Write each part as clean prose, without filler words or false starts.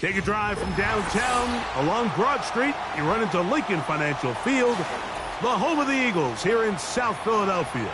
Take a drive from downtown along Broad Street. You run into Lincoln Financial Field, the home of the Eagles here in South Philadelphia.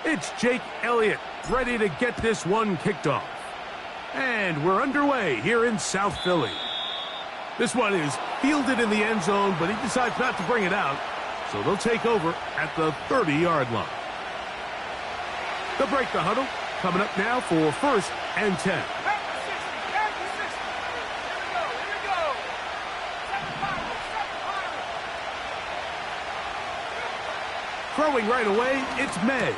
It's Jake Elliott ready to get this one kicked off. And we're underway here in South Philly. This one is fielded in the end zone, but he decides not to bring it out. So they'll take over at the 30-yard line. They'll break the huddle. Coming up now for 1st and 10. Throwing right away, it's May.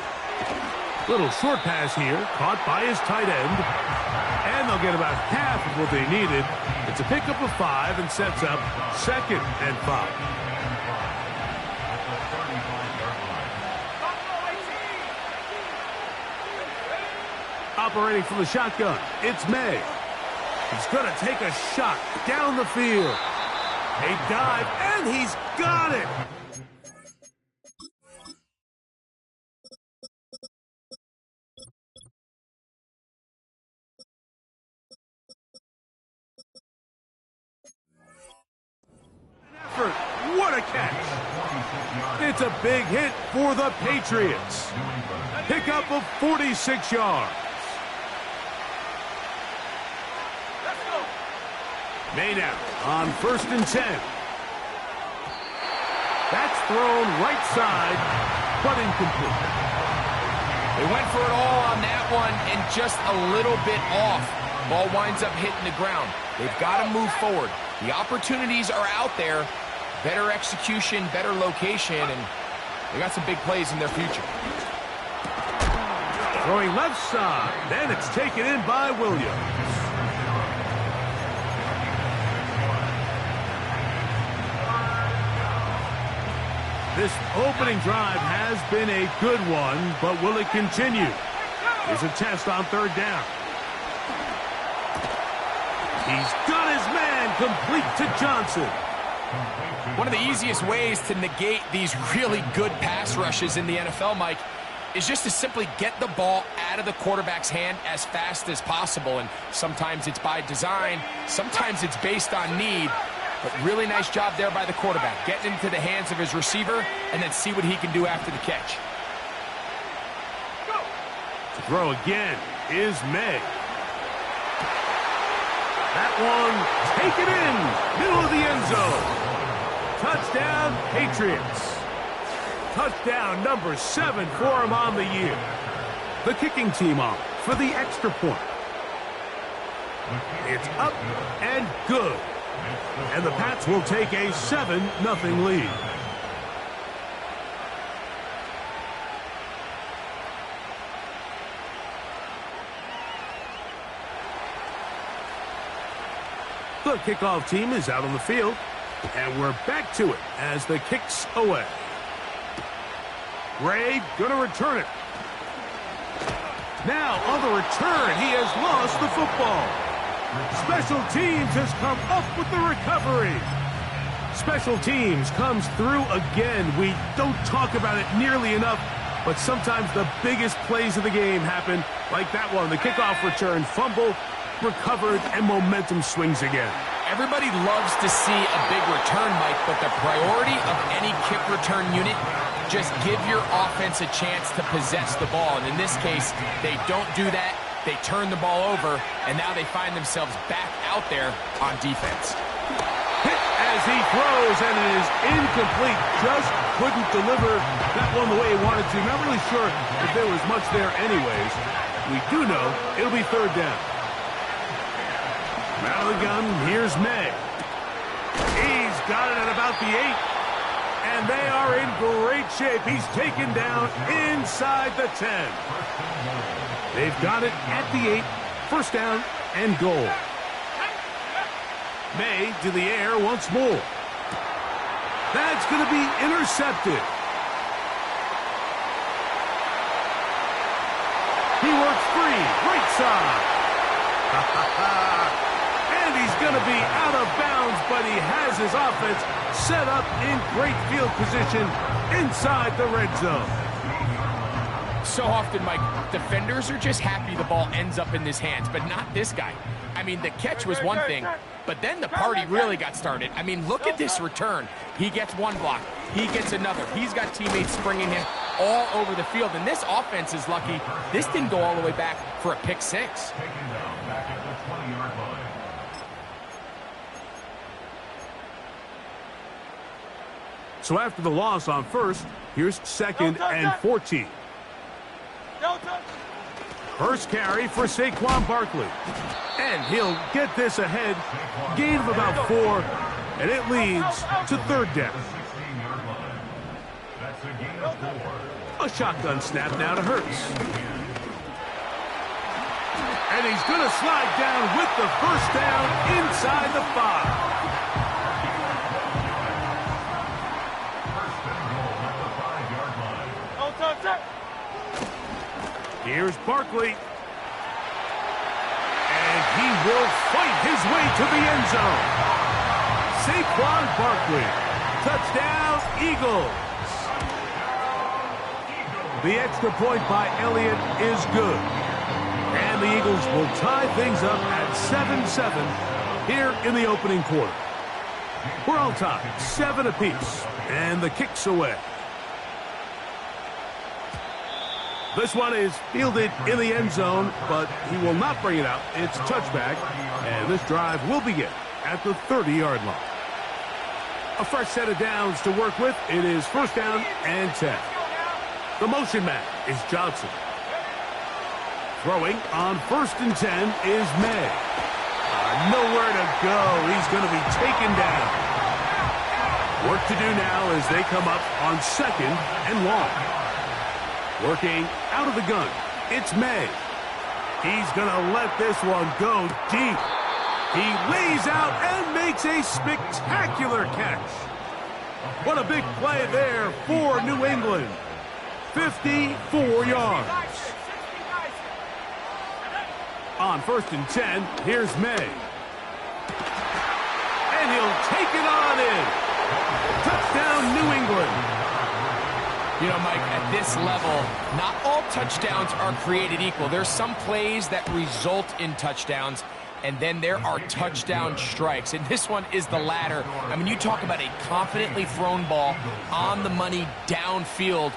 Little short pass here, caught by his tight end. And they'll get about half of what they needed. It's a pickup of 5 and sets up 2nd and 5. Operating from the shotgun, it's May. He's going to take a shot down the field. A dive, and he's got it. What a catch. It's a big hit for the Patriots. Pickup of 46 yards. May now on 1st and 10. That's thrown right side, but incomplete. They went for it all on that one and just a little bit off. Ball winds up hitting the ground. They've got to move forward. The opportunities are out there. Better execution, better location, and they got some big plays in their future. Throwing left side, then it's taken in by Williams. This opening drive has been a good one, but will it continue? Here's a test on 3rd down. He's got his man complete to Johnson. One of the easiest ways to negate these really good pass rushes in the NFL, Mike, is just to simply get the ball out of the quarterback's hand as fast as possible. And sometimes it's by design, sometimes it's based on need. But really nice job there by the quarterback, getting into the hands of his receiver and then see what he can do after the catch. To throw again is May. That one taken in, middle of the end zone. Touchdown, Patriots. Touchdown number 7 for him on the year. The kicking team on for the extra point. It's up and good. And the Pats will take a 7-0 lead. The kickoff team is out on the field, and we're back to it as the kick's away. Ray gonna return it. Now on the return, he has lost the football. Special teams has come up with the recovery. Special teams comes through again. We don't talk about it nearly enough, but sometimes the biggest plays of the game happen, like that one. The kickoff return, fumble, recovered, and momentum swings again. Everybody loves to see a big return, Mike, but the priority of any kick return unit, just give your offense a chance to possess the ball. And in this case, they don't do that. They turn the ball over, and now they find themselves back out there on defense. Hit as he throws, and it is incomplete. Just couldn't deliver that one the way he wanted to. Not really sure if there was much there anyways. We do know it'll be 3rd down. Out of the gun, here's May. He's got it at about the 8. And they are in great shape. He's taken down inside the 10. They've got it at the 8. First down and goal. May to the air once more. That's going to be intercepted. He works free, right side. And he's going to be out of bounds, but he has his offense set up in great field position inside the red zone. So often, Mike, defenders are just happy the ball ends up in his hands, but not this guy. I mean, the catch was one thing, but then the party really got started. I mean, look at this return. He gets one block. He gets another. He's got teammates springing him all over the field, and this offense is lucky this didn't go all the way back for a pick 6. So after the loss on first, here's 2nd and 14. First carry for Saquon Barkley. And he'll get this ahead. Gain of about 4, and it leads to 3rd down. A shotgun snap now to Hurts. And he's going to slide down with the first down inside the 5. Here's Barkley. And he will fight his way to the end zone. Saquon Barkley. Touchdown, Eagles. The extra point by Elliott is good. And the Eagles will tie things up at 7-7 here in the opening quarter. We're all tied, 7 apiece. And the kick's away. This one is fielded in the end zone, but he will not bring it out. It's a touchback, and this drive will begin at the 30-yard line. A fresh set of downs to work with. It is first down and 10. The motion man is Johnson. Throwing on 1st and 10 is May. Nowhere to go. He's going to be taken down. Work to do now as they come up on 2nd and 1. Working out of the gun, it's May. He's going to let this one go deep. He lays out and makes a spectacular catch. What a big play there for New England. 54 yards. On 1st and 10, here's May. And he'll take it on in. Touchdown, New England. You know, Mike, at this level, not all touchdowns are created equal. There's some plays that result in touchdowns, and then there are touchdown strikes. And this one is the latter. I mean, you talk about a confidently thrown ball on the money downfield.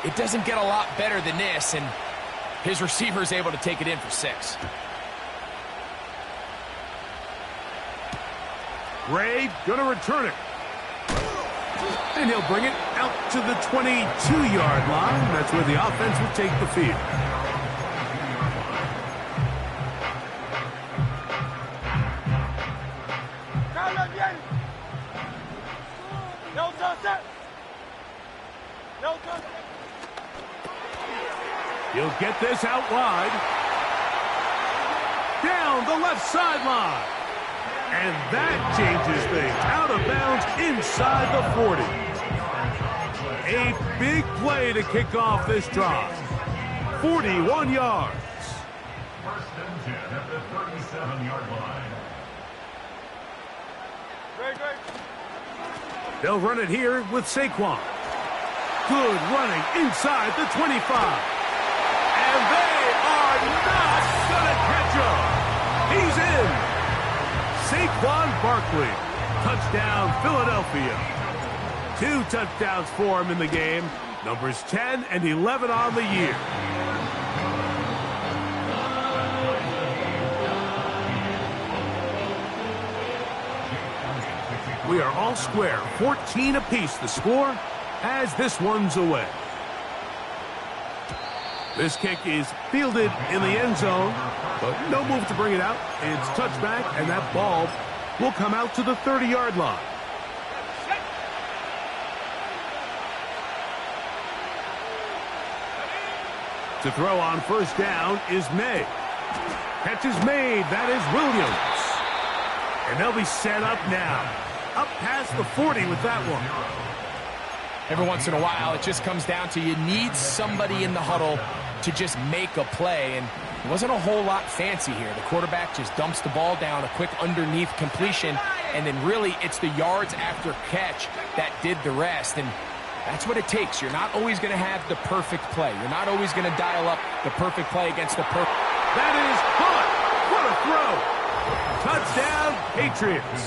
It doesn't get a lot better than this, and his receiver is able to take it in for 6. Ray going to return it. And he'll bring it out to the 22-yard line. That's where the offense will take the field. He'll get this out wide. Down the left sideline. And that changes things. Out of bounds inside the 40. A big play to kick off this drive. 41 yards. First and 10 at the 37-yard line. They'll run it here with Saquon. Good running inside the 25. And they are not going to catch him. He's in. Saquon Barkley. Touchdown, Philadelphia. 2 touchdowns for him in the game. Numbers 10 and 11 on the year. We are all square. 14 apiece the score as this one's away. This kick is fielded in the end zone, but no move to bring it out. It's touchback, and that ball will come out to the 30-yard line. To throw on first down is May. Catch is made. That is Williams. And they'll be set up now. Up past the 40 with that one. Every once in a while, it just comes down to you need somebody in the huddle to just make a play. And it wasn't a whole lot fancy here. The quarterback just dumps the ball down, a quick underneath completion, and then really it's the yards after catch that did the rest. And that's what it takes. You're not always going to have the perfect play. You're not always going to dial up the perfect play against the perfect. That is caught. What a throw. Touchdown, Patriots.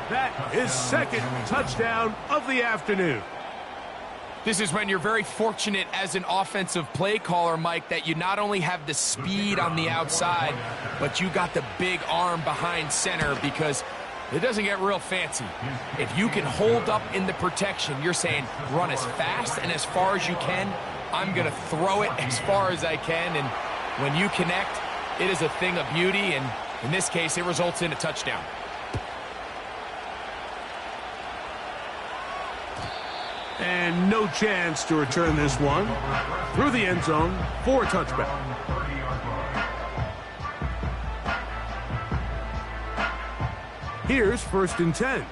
That is second touchdown of the afternoon. This is when you're very fortunate as an offensive play caller, Mike, that you not only have the speed on the outside, but you got the big arm behind center, because it doesn't get real fancy. If you can hold up in the protection, you're saying run as fast and as far as you can. I'm going to throw it as far as I can. And when you connect, it is a thing of beauty. And in this case, it results in a touchdown. And no chance to return this one. Through the end zone for a touchback. Here's 1st and 10.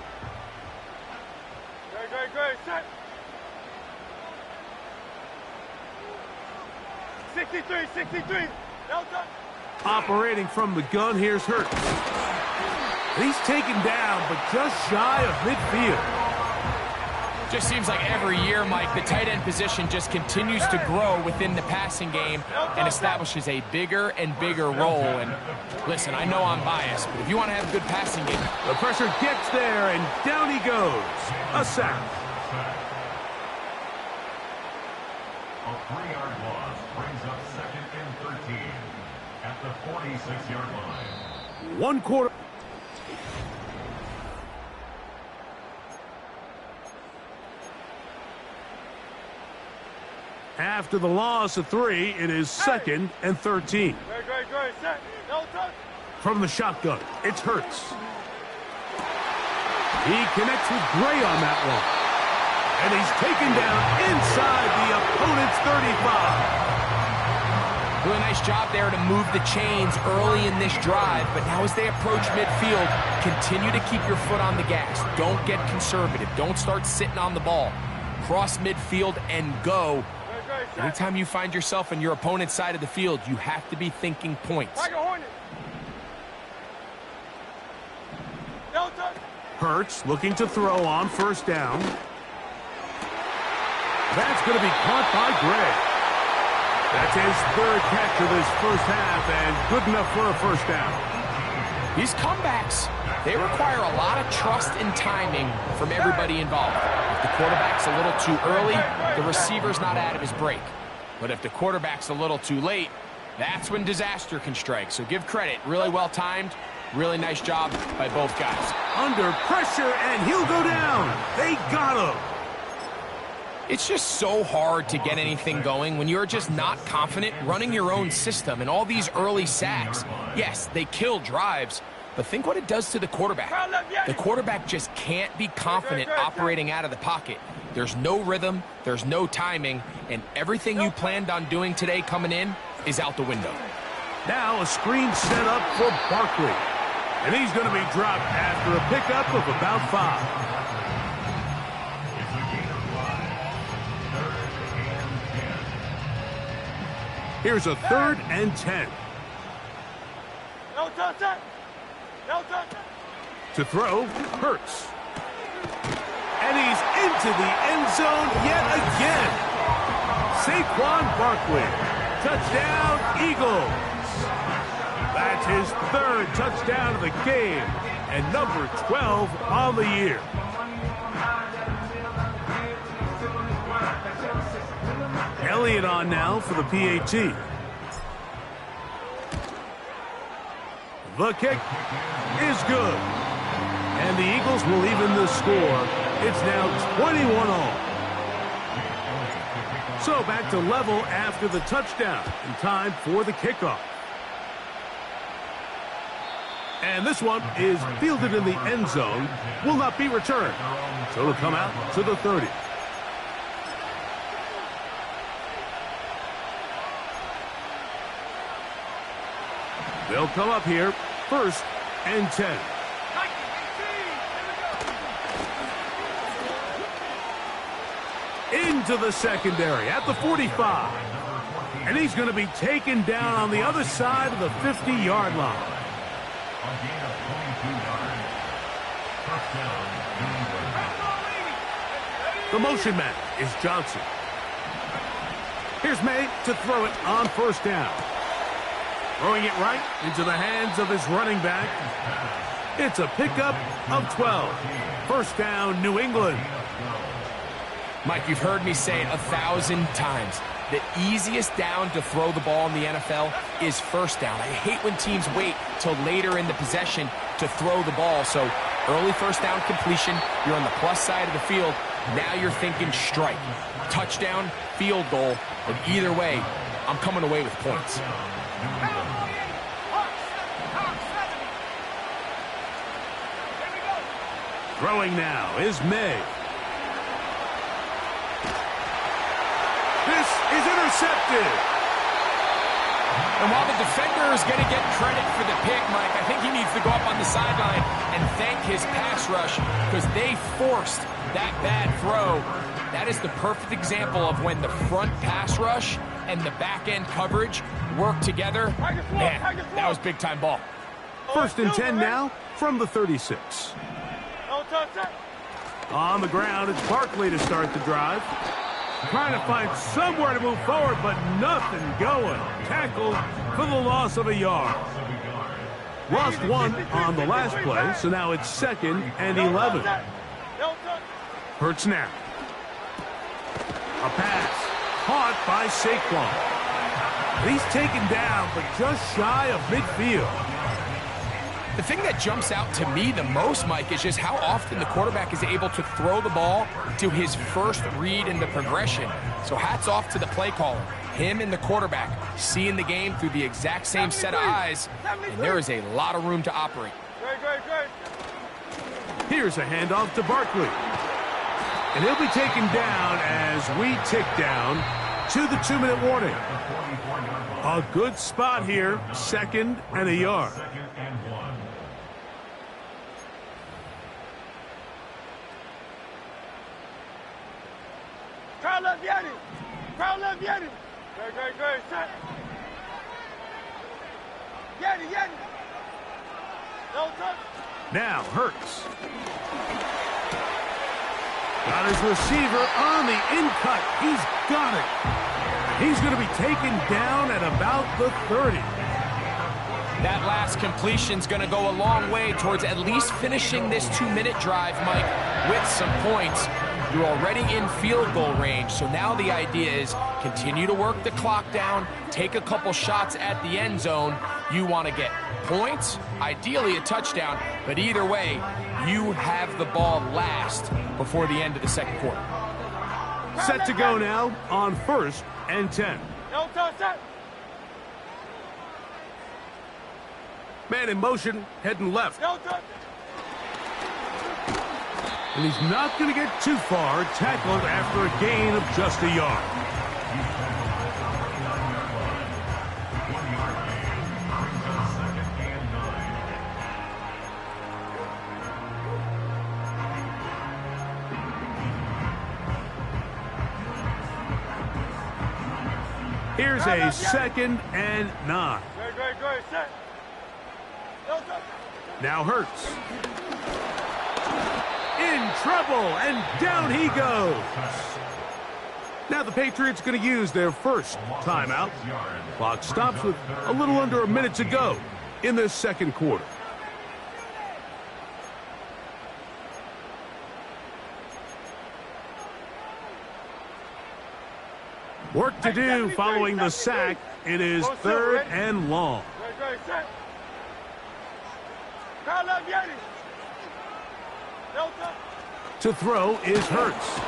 Great. Set. 63. Operating from the gun, here's Hurts. He's taken down, but just shy of midfield. Just seems like every year, Mike, the tight end position just continues to grow within the passing game and establishes a bigger and bigger role. And listen, I know I'm biased, but if you want to have a good passing game. The pressure gets there, and down he goes. A sack. A 3-yard loss brings up 2nd and 13 at the 46-yard line. 1 quarter. After the loss of 3, it is 2nd and 13. Great. Set. No touch. From the shotgun, it's Hurts. He connects with Gray on that one. And he's taken down inside the opponent's 35. Really nice job there to move the chains early in this drive, but now as they approach midfield, continue to keep your foot on the gas. Don't get conservative. Don't start sitting on the ball. Cross midfield and go. Anytime you find yourself on your opponent's side of the field, you have to be thinking points. Hurts looking to throw on first down. That's going to be caught by Gray. That's his 3rd catch of this first half, and good enough for a first down. These comebacks, they require a lot of trust and timing from everybody involved. If the quarterback's a little too early, the receiver's not out of his break. But if the quarterback's a little too late, that's when disaster can strike. So give credit. Really well timed. Really nice job by both guys. Under pressure, and he'll go down. They got him. It's just so hard to get anything going when you're just not confident running your own system. And all these early sacks, yes, they kill drives, but think what it does to the quarterback. The quarterback just can't be confident operating out of the pocket. There's no rhythm, there's no timing, and everything you planned on doing today coming in is out the window. Now a screen set up for Barkley. And he's going to be dropped after a pickup of about 5. Here's a 3rd and 10. No touch. To throw, Hurts. And he's into the end zone yet again. Saquon Barkley. Touchdown, Eagles. That's his 3rd touchdown of the game and number 12 on the year. Elliott on now for the PAT. The kick is good. And the Eagles will even the score. It's now 21-all. So back to level after the touchdown. And time for the kickoff. And this one is fielded in the end zone. Will not be returned. So it'll come out to the 30. They'll come up here, 1st and 10. Into the secondary at the 45. And he's going to be taken down on the other side of the 50-yard line. A gain of 22 yards. First down, New England. The motion man is Johnson. Here's May to throw it on 1st down. Throwing it right into the hands of his running back. It's a pickup of 12. 1st down, New England. Mike, you've heard me say it 1,000 times. The easiest down to throw the ball in the NFL is 1st down. I hate when teams wait till later in the possession to throw the ball. So early 1st down completion, you're on the plus side of the field. Now you're thinking strike, touchdown, field goal, and either way, I'm coming away with points. Throwing now is May. This is intercepted. And while the defender is going to get credit for the pick, Mike, I think he needs to go up on the sideline and thank his pass rush because they forced that bad throw. That is the perfect example of when the front pass rush and the back-end coverage work together. Man, that was big-time ball. 1st and 10 now from the 36. On the ground, it's Barkley to start the drive. Trying to find somewhere to move forward, but nothing going. Tackled for the loss of a yard. Lost 1 on the last play, so now it's 2nd and 11. Hurts now. A pass caught by Saquon. He's taken down, but just shy of midfield. The thing that jumps out to me the most, Mike, is just how often the quarterback is able to throw the ball to his first read in the progression. So hats off to the play caller. Him and the quarterback seeing the game through the exact same set of eyes, and there is a lot of room to operate. Here's a handoff to Barkley. And he'll be taken down as we tick down to the 2-minute warning. A good spot here, 2nd and a yard. Crowd left, Yeti. Great. Set. Yeti. No touch. Now Hurts. Got his receiver on the in-cut. He's got it. He's going to be taken down at about the 30. That last completion's going to go a long way towards at least finishing this 2-minute drive, Mike, with some points. You're already in field goal range, so now the idea is continue to work the clock down, take a couple shots at the end zone. You want to get points, ideally a touchdown, but either way, you have the ball last before the end of the 2nd quarter. Set to go now on 1st and 10. No touch, set. Man in motion, heading left. No touch. And he's not going to get too far, tackled after a gain of just a yard. Here's a 2nd and 9. Great. Set. No touch. Now Hurts. In trouble, and down he goes. Now the Patriots going to use their first timeout. Clock stops with a little under a minute to go in this 2nd quarter. Work to do following the sack. It is 3rd and long. Great. Set. Crowd left, Yeti. No touch. To throw is Hurts.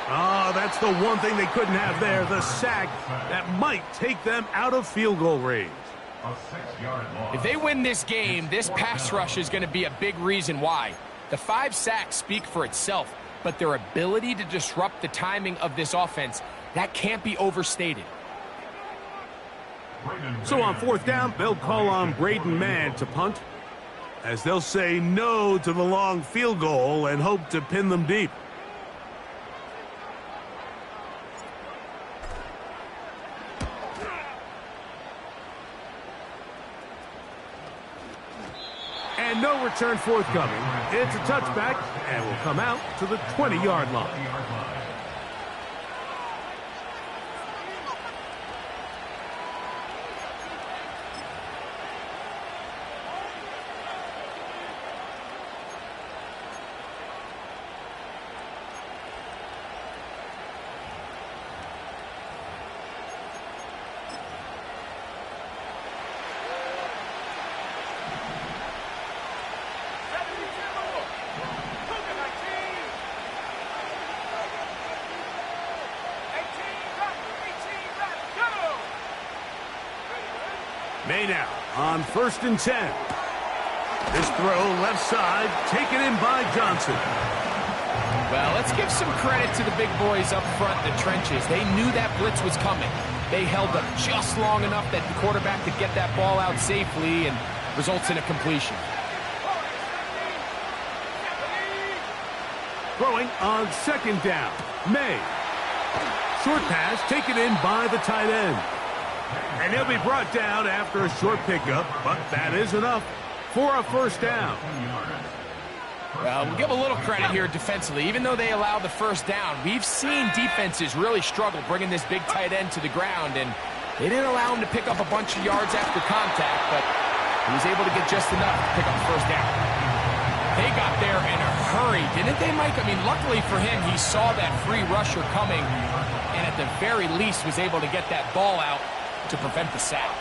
Oh, that's the one thing they couldn't have there, the sack that might take them out of field goal range. A 6-yard loss. If they win this game, this pass rush is going to be a big reason why. The 5 sacks speak for itself, but their ability to disrupt the timing of this offense, that can't be overstated. So on fourth down, they'll call on Braden Mann to punt, as they'll say no to the long field goal and hope to pin them deep. And no return forthcoming. It's a touchback and will come out to the 20-yard line. May now on 1st and 10. This throw left side taken in by Johnson. Well, let's give some credit to the big boys up front in the trenches. They knew that blitz was coming. They held up just long enough that the quarterback could get that ball out safely and results in a completion. Throwing on 2nd down. May. Short pass taken in by the tight end. And he'll be brought down after a short pickup, but that is enough for a 1st down. Well, we'll give a little credit here defensively. Even though they allowed the 1st down, we've seen defenses really struggle bringing this big tight end to the ground, and they didn't allow him to pick up a bunch of yards after contact, but he was able to get just enough to pick up the 1st down. They got there in a hurry, didn't they, Mike? I mean, luckily for him, he saw that free rusher coming, and at the very least was able to get that ball out to prevent the sack.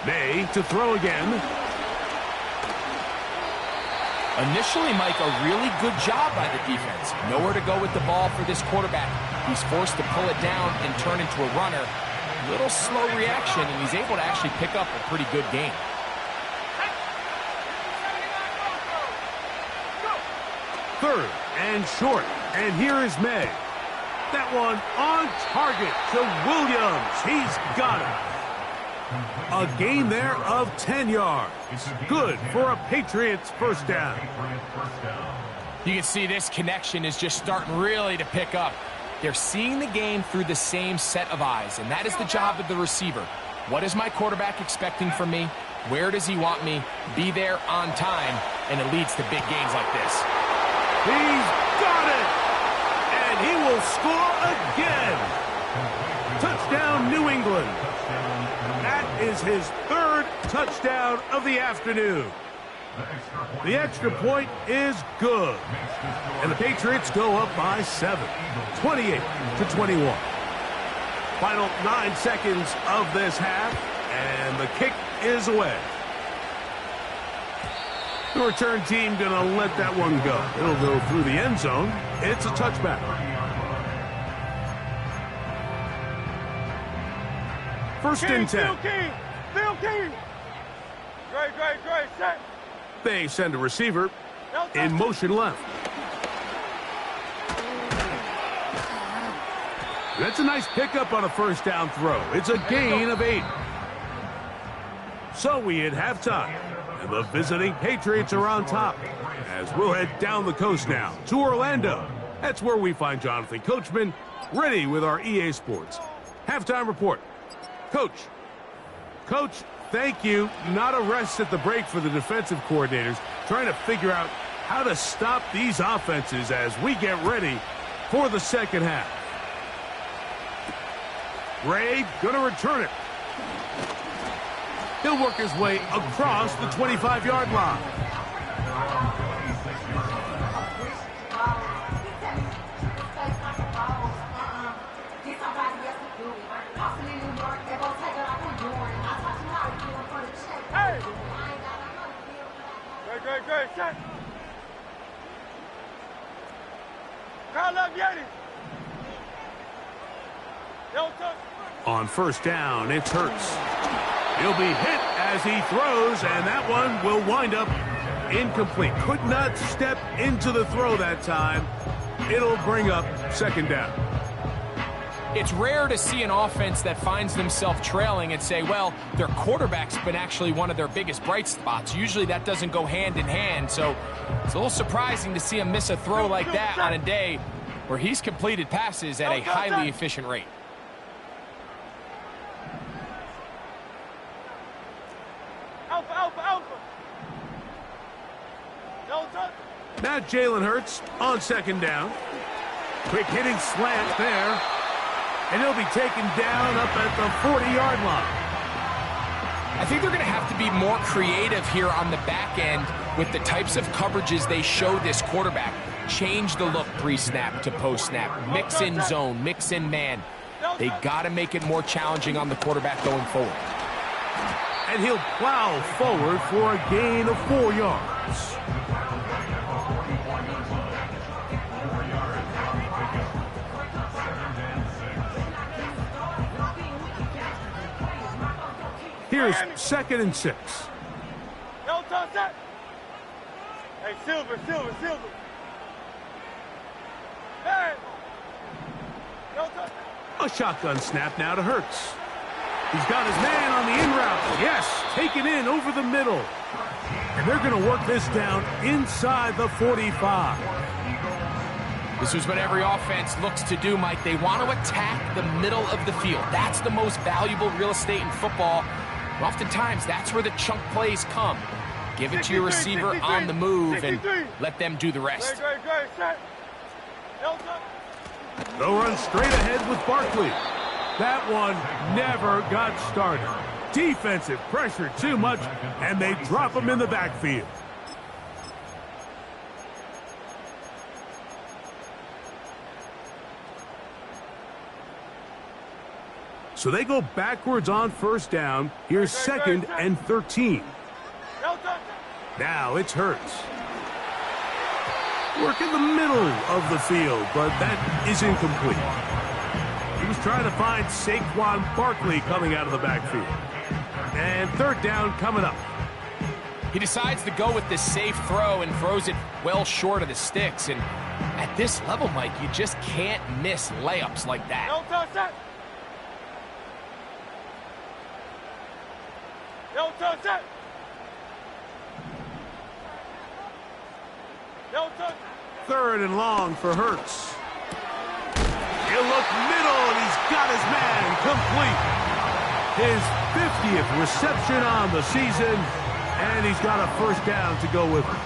May to throw again. Initially, Mike, a really good job by the defense. Nowhere to go with the ball for this quarterback. He's forced to pull it down and turn into a runner. Little slow reaction, and he's able to actually pick up a pretty good game. Third and short, and here is May. That one on target to Williams. He's got it. A gain there of 10 yards. Good for a Patriots 1st down. You can see this connection is just starting really to pick up. They're seeing the game through the same set of eyes, and that is the job of the receiver. What is my quarterback expecting from me? Where does he want me? Be there on time, and it leads to big gains like this. He's got it! And he will score again. Touchdown, New England. That is his 3rd touchdown of the afternoon. The extra point is good. And the Patriots go up by 7, 28-21. Final 9 seconds of this half, and the kick is away. The return team going to let that one go. It'll go through the end zone. It's a touchback. First and 10. Still King. Great. Set. They send a receiver in motion left. That's a nice pickup on a 1st down throw. It's a gain of 8. So we hit halftime, and the visiting Patriots are on top, as we'll head down the coast now to Orlando. That's where we find Jonathan Coachman ready with our EA Sports halftime report. Coach, thank you. Not a rest at the break for the defensive coordinators, trying to figure out how to stop these offenses as we get ready for the 2nd half. Ray going to return it. He'll work his way across the 25-yard line. Great. Set. Crowd left Yeti. On 1st down, it's Hurts. He'll be hit as he throws, and that one will wind up incomplete. Could not step into the throw that time. It'll bring up 2nd down. It's rare to see an offense that finds themselves trailing and say, well, their quarterback's been actually one of their biggest bright spots. Usually that doesn't go hand in hand, so it's a little surprising to see him miss a throw like that on a day where he's completed passes at a highly efficient rate. Alpha, alpha, alpha. No touch. Now Jalen Hurts on second down. Quick hitting slant there. And he'll be taken down up at the 40-yard line. I think they're going to have to be more creative here on the back end with the types of coverages they show this quarterback. Change the look pre-snap to post-snap. Mix in zone, mix in man. They got to make it more challenging on the quarterback going forward. And he'll plow forward for a gain of 4 yards. Here's 2nd and 6. No touch that. Hey, Silver. Hey. No touch. A shotgun snap now to Hurts. He's got his man on the in route. Yes, taken in over the middle. And they're going to work this down inside the 45. This is what every offense looks to do, Mike. They want to attack the middle of the field. That's the most valuable real estate in football. And oftentimes, that's where the chunk plays come. Give it to your receiver on the move and let them do the rest. Great. Set. No touch. They'll run straight ahead with Barkley. That one never got started. Defensive pressure too much, and they drop him in the backfield. So they go backwards on first down. Here's 2nd and 13. No touch. Now it's Hurts. Work in the middle of the field, but that is incomplete. He was trying to find Saquon Barkley coming out of the backfield. And 3rd down coming up. He decides to go with this safe throw and throws it well short of the sticks. And at this level, Mike, you just can't miss layups like that. No touch that. No touch that. No touch. 3rd and long for Hurts. He'll look middle, and he's got his man complete. His 50th reception on the season, and he's got a 1st down to go with it.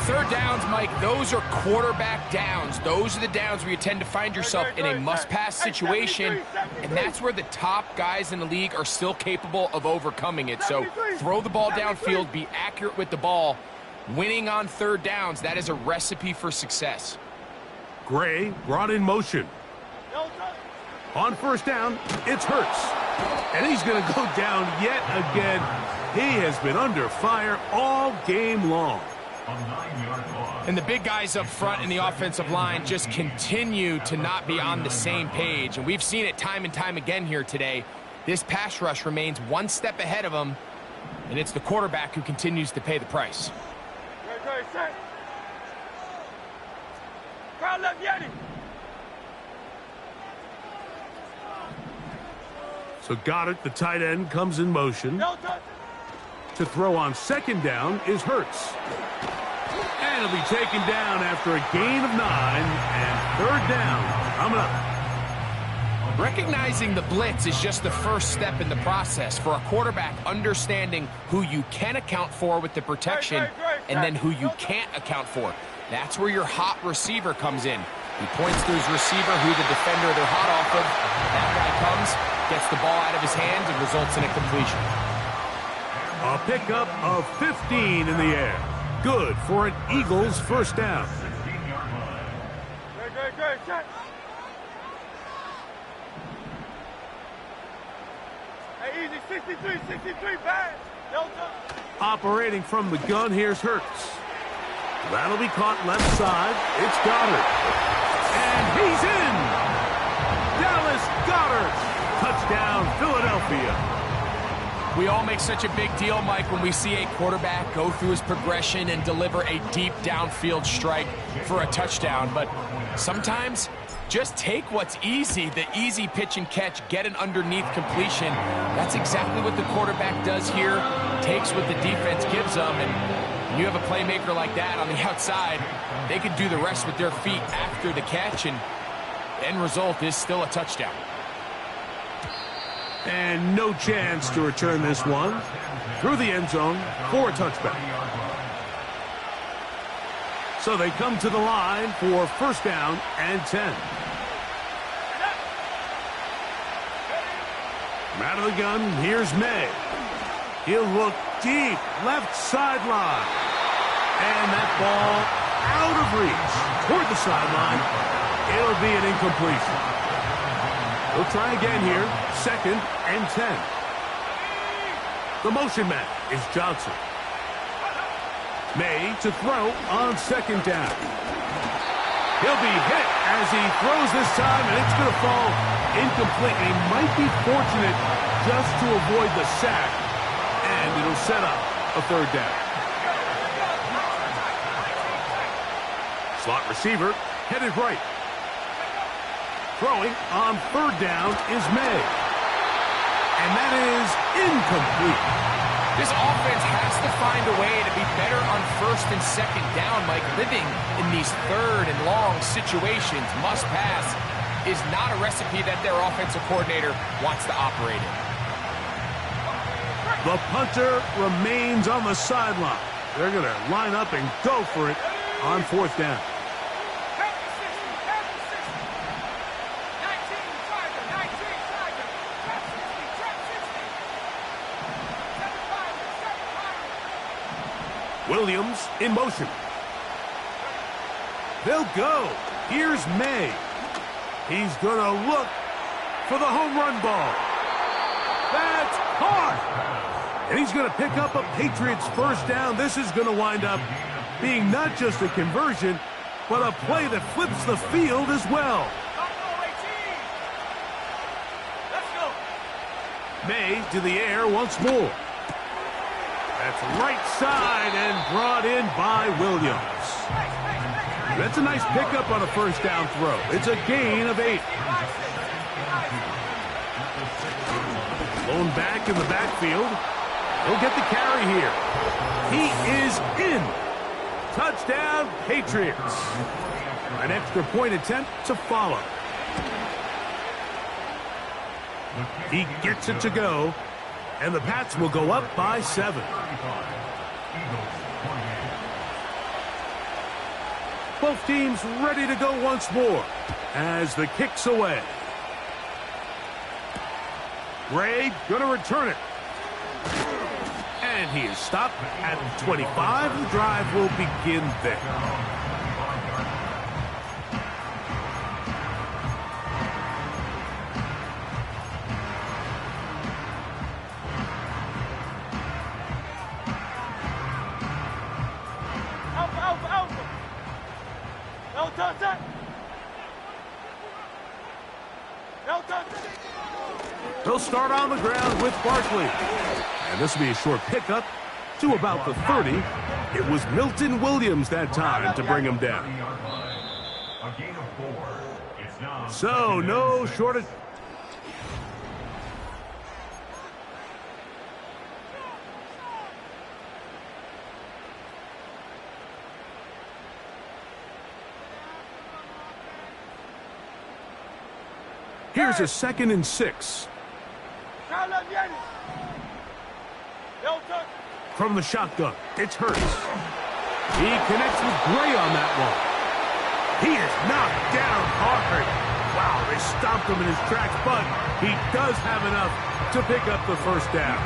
3rd downs, Mike, those are quarterback downs. Those are the downs where you tend to find yourself in a must-pass situation, and that's where the top guys in the league are still capable of overcoming it. So throw the ball downfield, be accurate with the ball. Winning on 3rd downs, that is a recipe for success. Gray brought in motion. No touch. On 1st down, it's Hurts. And he's going to go down yet again. He has been under fire all game long. And the big guys up front in the offensive line just continue to not be on the same page. And we've seen it time and time again here today. This pass rush remains one step ahead of them, and it's the quarterback who continues to pay the price. Great. Set. Crowd left Yeti. So Goddard, the tight end, comes in motion. No touch. To throw on 2nd down is Hurts. And he'll be taken down after a gain of 9, and 3rd down coming up. Recognizing the blitz is just the first step in the process for a quarterback understanding who you can account for with the protection and then who you can't account for. That's where your hot receiver comes in. He points to his receiver who the defender they're hot off of. That guy comes, gets the ball out of his hands, and results in a completion. A pickup of 15 in the air. Good for an Eagles 1st down. Great. Set. Hey, easy. 63, bad. No touch. Operating from the gun, here's Hurts. That'll be caught left side. It's Goddard. And he's in! Dallas Goddard. Touchdown, Philadelphia. We all make such a big deal, Mike, when we see a quarterback go through his progression and deliver a deep downfield strike for a touchdown. But sometimes Just take what's easy, the easy pitch and catch, get an underneath completion. That's exactly what the quarterback does here. Takes what the defense gives them, and when you have a playmaker like that on the outside, they can do the rest with their feet after the catch, and the end result is still a touchdown. And no chance to return this one through the end zone for a touchback. So they come to the line for first down and 10. From out of the gun, here's May. He'll look deep, left sideline. And that ball out of reach toward the sideline. It'll be an incompletion. He'll try again here, second and 10. The motion man is Johnson. May to throw on second down. He'll be hit as he throws this time, and it's going to fall incomplete. He might be fortunate just to avoid the sack, and it'll set up a third down. Slot receiver headed right. Throwing on third down is May. And that is incomplete. This offense has to find a way to be better on first and second down, Mike. Living in these third and long situations, must pass, is not a recipe that their offensive coordinator wants to operate in. The punter remains on the sideline. They're going to line up and go for it on fourth down. Williams in motion. They'll go. Here's May. He's going to look for the home run ball. That's caught. And he's going to pick up a Patriots first down. This is going to wind up being not just a conversion, but a play that flips the field as well. May to the air once more. That's right side and brought in by Williams. That's a nice pickup on a first down throw. It's a gain of 8. Blown back in the backfield. He'll get the carry here. He is in. Touchdown, Patriots. An extra point attempt to follow. He gets it to go. And the Pats will go up by 7. Both teams ready to go once more as the kick's away. Gray going to return it. And he is stopped at 25. The drive will begin there. They'll start on the ground with Barkley. And this will be a short pickup to about the 30. It was Milton Williams that time to bring him down. So, no shortage. Here's a 2nd and 6. From the shotgun, it's Hurts. He connects with Gray on that one. He is knocked down hard. Wow, they stomped him in his tracks, but he does have enough to pick up the first down.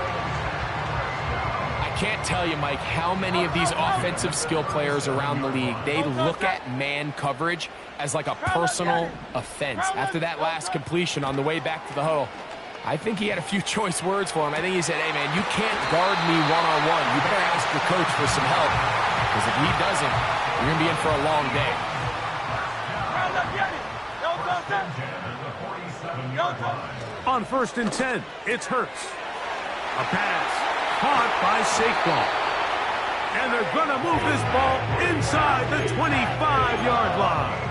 I can't tell you, Mike, how many of these offensive skill players around the league, they look at man coverage as like a personal offense. After that last completion on the way back to the huddle, I think he had a few choice words for him. I think he said, hey, man, you can't guard me one-on-one. You better ask your coach for some help, because if he doesn't, you're going to be in for a long day. On 1st and 10, it's Hurts. A pass caught by Saquon. And they're going to move this ball inside the 25-yard line.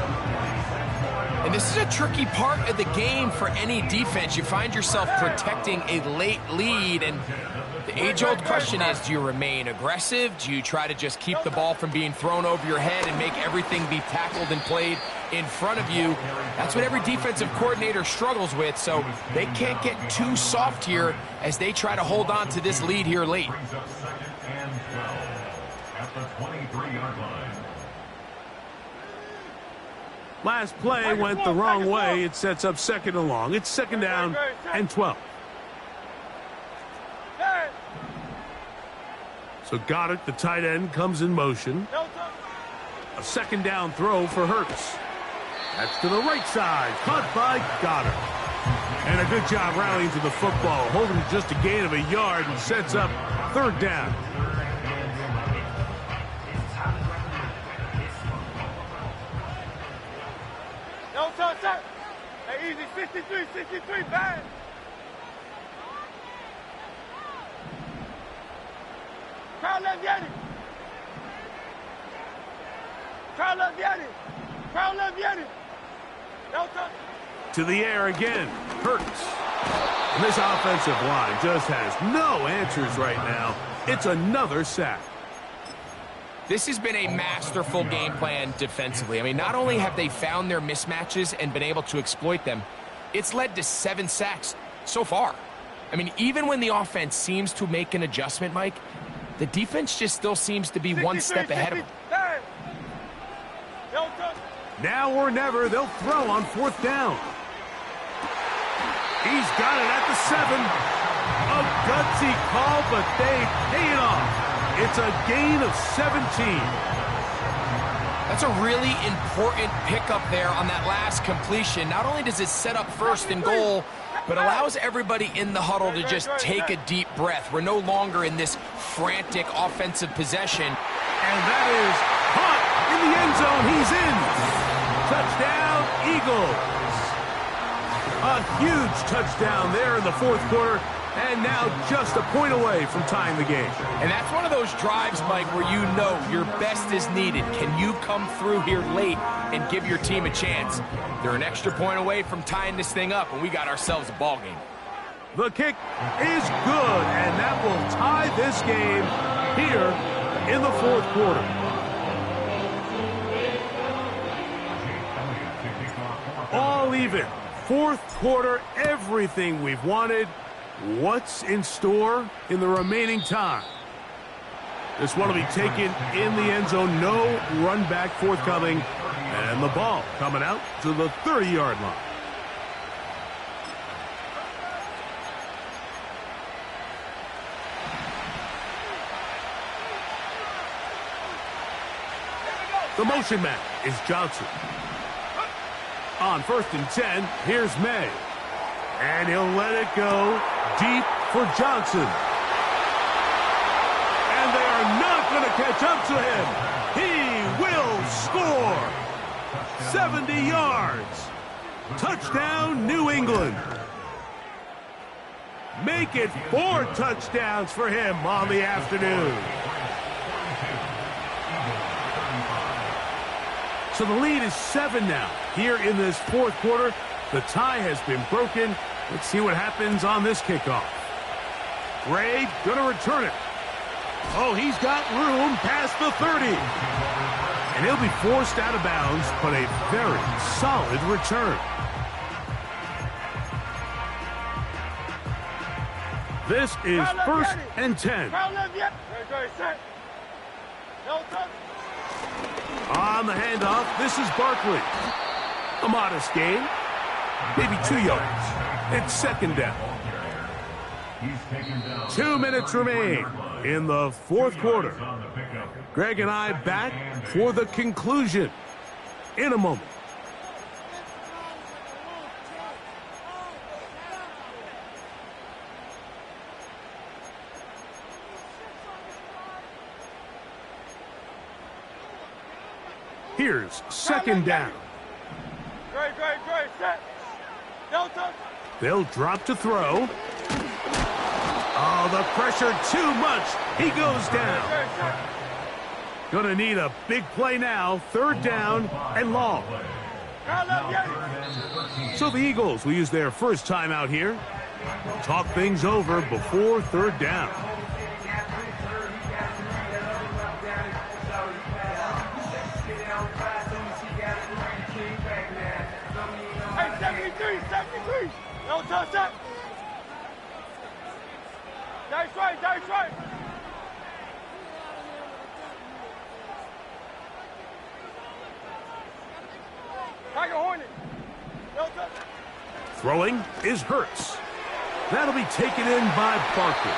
And this is a tricky part of the game for any defense. You find yourself protecting a late lead, and the age-old question is, do you remain aggressive? Do you try to just keep the ball from being thrown over your head and make everything be tackled and played in front of you? That's what every defensive coordinator struggles with, so they can't get too soft here as they try to hold on to this lead here late. Brings up second and 12 at the 23-yard line. Last play went the wrong way. It sets up second and long. It's second down and 12. So Goddard, the tight end, comes in motion. A second down throw for Hurts. That's to the right side. Caught by Goddard. And a good job rallying to the football. Holding just a gain of a yard and sets up third down. No touch that. Hey, easy. 63, bang. Crowd left Yeti. No touch. To the air again. Hurts. And this offensive line just has no answers right now. It's another sack. This has been a masterful game plan defensively. I mean, not only have they found their mismatches and been able to exploit them, it's led to 7 sacks so far. I mean, even when the offense seems to make an adjustment, Mike, the defense just still seems to be one step ahead of them. Now or never, they'll throw on fourth down. He's got it at the 7. A gutsy call, but they pay it off. It's a gain of 17. That's a really important pickup there on that last completion. Not only does it set up first and goal, but allows everybody in the huddle to just take a deep breath. We're no longer in this frantic offensive possession. And that is caught in the end zone. He's in. Touchdown, Eagles. A huge touchdown there in the fourth quarter. And now just a point away from tying the game. And that's one of those drives, Mike, where you know your best is needed. Can you come through here late and give your team a chance? They're an extra point away from tying this thing up, and we got ourselves a ball game. The kick is good, and that will tie this game here in the fourth quarter. All even. Fourth quarter, everything we've wanted. What's in store in the remaining time? This one will be taken in the end zone. No run back forthcoming. And the ball coming out to the 30-yard line. The motion man is Johnson. On 1st and 10, here's May. And he'll let it go deep for Johnson. And they are not going to catch up to him. He will score. 70 yards. Touchdown, New England. Make it 4 touchdowns for him on the afternoon. So the lead is 7 now. Here in this fourth quarter, the tie has been broken. Let's see what happens on this kickoff. Gray going to return it. Oh, he's got room past the 30. And he'll be forced out of bounds, but a very solid return. This is 1st and 10. On the handoff, this is Barkley. A modest gain, maybe 2 yards. It's 2nd down. 2 minutes remain in the fourth quarter. Greg and I back for the conclusion in a moment. Here's 2nd down. Great, set. No touch. They'll drop to throw. Oh, the pressure too much. He goes down. Gonna need a big play now. 3rd down and long. So the Eagles will use their first time out here. Talk things over before third down. Hey, 73, 73. No touch that. That's right, that's right. Tiger Hornet. No touch. Throwing is Hurts. That'll be taken in by Barker.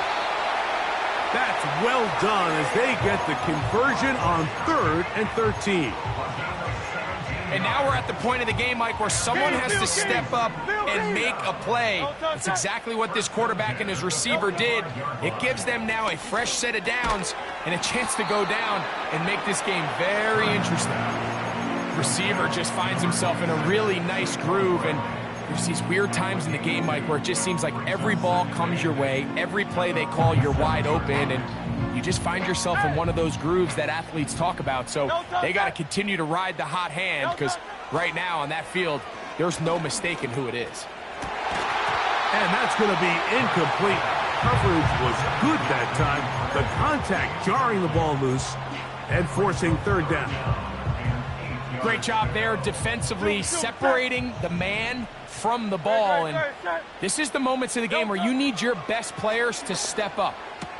That's well done as they get the conversion on 3rd and 13. And now we're at the point of the game, Mike, where someone has to step up and make a play. It's exactly what this quarterback and his receiver did. It gives them now a fresh set of downs and a chance to go down and make this game very interesting. Receiver just finds himself in a really nice groove, and there's these weird times in the game, Mike, where it just seems like every ball comes your way, every play they call, you're wide open, and you just find yourself in one of those grooves that athletes talk about. So they got to continue to ride the hot hand, because right now on that field, there's no mistaking who it is. And that's going to be incomplete. Coverage was good that time. The contact jarring the ball loose and forcing 3rd down. Great job there defensively, separating the man from the ball. And this is the moments of the game where you need your best players to step up.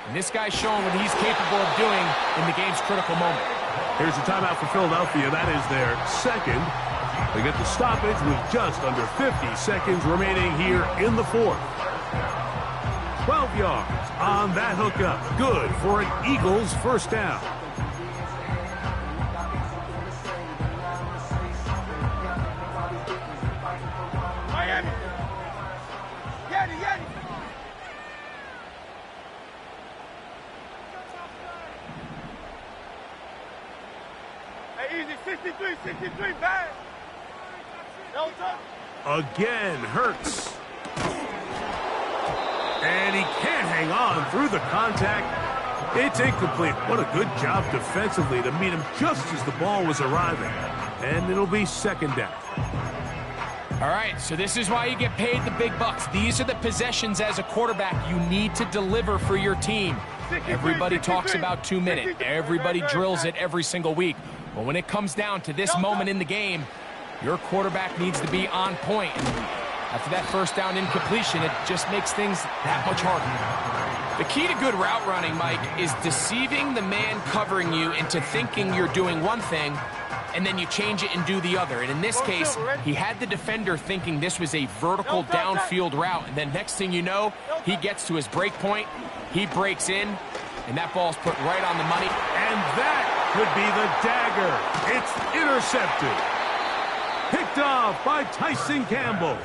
And this guy's showing what he's capable of doing in the game's critical moment. Here's a timeout for Philadelphia. That is their second. They get the stoppage with just under 50 seconds remaining here in the 4th. 12 yards on that hookup. Good for an Eagles first down. Miami. Yeti, Yeti. Hey, easy, 63, 63, bang. No touch. Again, Hurts. And he can't hang on through the contact. It's incomplete. What a good job defensively to meet him just as the ball was arriving. And it'll be 2nd down. All right, so this is why you get paid the big bucks. These are the possessions as a quarterback you need to deliver for your team. Everybody talks about 2 minutes. Everybody drills it every single week. But when it comes down to this moment in the game, your quarterback needs to be on point. And after that first down incompletion, it just makes things that much harder. The key to good route running, Mike, is deceiving the man covering you into thinking you're doing one thing, and then you change it and do the other. And in this case, he had the defender thinking this was a vertical downfield route, and then next thing you know, he gets to his break point, he breaks in, and that ball's put right on the money. And that could be the dagger. It's intercepted. Picked off by Tyson Campbell.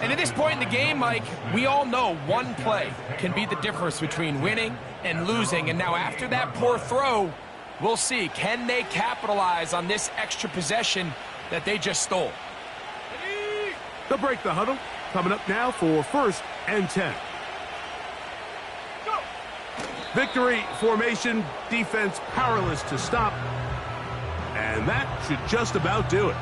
And at this point in the game, Mike, we all know one play can be the difference between winning and losing. And now after that poor throw, we'll see, can they capitalize on this extra possession that they just stole? They'll break the huddle. Coming up now for 1st and 10. Victory formation, defense powerless to stop. And that should just about do it.